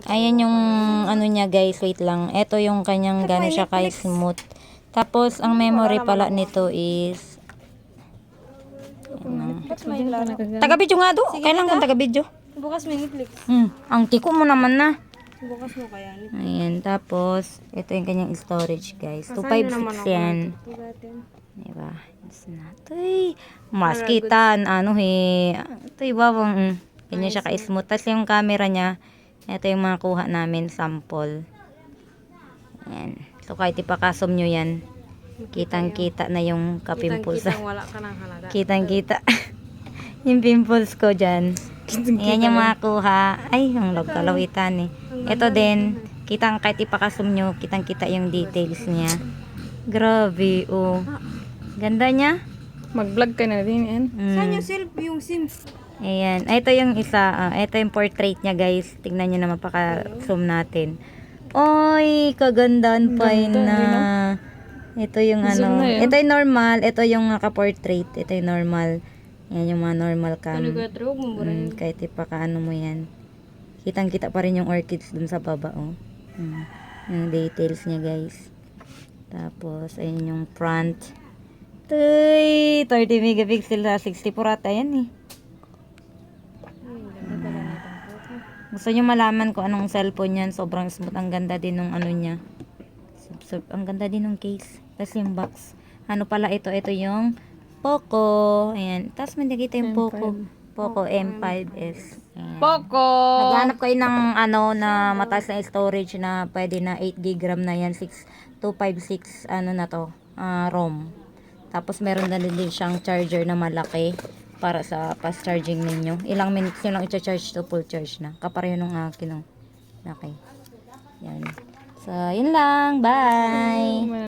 Ayan yung ano niya guys, wait lang. Ito yung kanyang gano'n siya kay smooth. Tapos ang memory pala nito is taga-video nga do. Kailan kang taga-video? Bukas may Netflix. Ang tiko mo naman na. Bukas mo kaya. Ayan, tapos ito yung kanyang storage guys. 256 yan. Diba? It's na. Tuy, mas kita, ano tuy bawang, ganyan siya ka-smooth. Tapos yung camera niya, ito yung mga kuha namin, sample. Ayan. So kahit ipakasom nyo yan, kitang-kita na yung ka-pimples. Kitang wala ka ng halaga. Kitang-kita. Yung pimples ko dyan. Ayan yung mga kuha. Ay, yung lagkalawitan eh. Ito din, kitang kahit ipakasom nyo, kitang-kita yung details niya. Grabe, oh. Ganda niya. Mag-vlog ka na din yan. Saan yung yung SIM? Ayan. Ito yung isa. Ito yung portrait niya, guys. Tingnan nyo na mapaka-zoom natin. Oy, kagandaan pa na. Ito yung ano. Ito yung normal. Ito yung naka-portrait. Ito yung normal. Yan yung mga normal cam. Kahit ipaka-ano mo yan. Kitang-kita pa rin yung orchids dun sa baba, oh. Yung details niya, guys. Tapos, ayun yung front. 30 megapixel sa 64 ata yan eh. Gusto nyo malaman kung anong cellphone yan. Sobrang smooth. Ang ganda din ng ano niya. Ang ganda din ng case. Tapos yung box. Ano pala ito? Ito yung Poco. Ayan. Tapos may nakita yung Poco. Poco M5s. Ayan. Poco! Naghanap kayo ng ano na mataas na storage na pwede na 8 GB RAM na yan. 256 ano na to. ROM. Tapos meron na din siyang charger na malaki para sa fast charging ninyo. Ilang minutes nyo lang i-charge to full charge na. Kapareho nung akin. Okay. Yan. So, yun lang. Bye!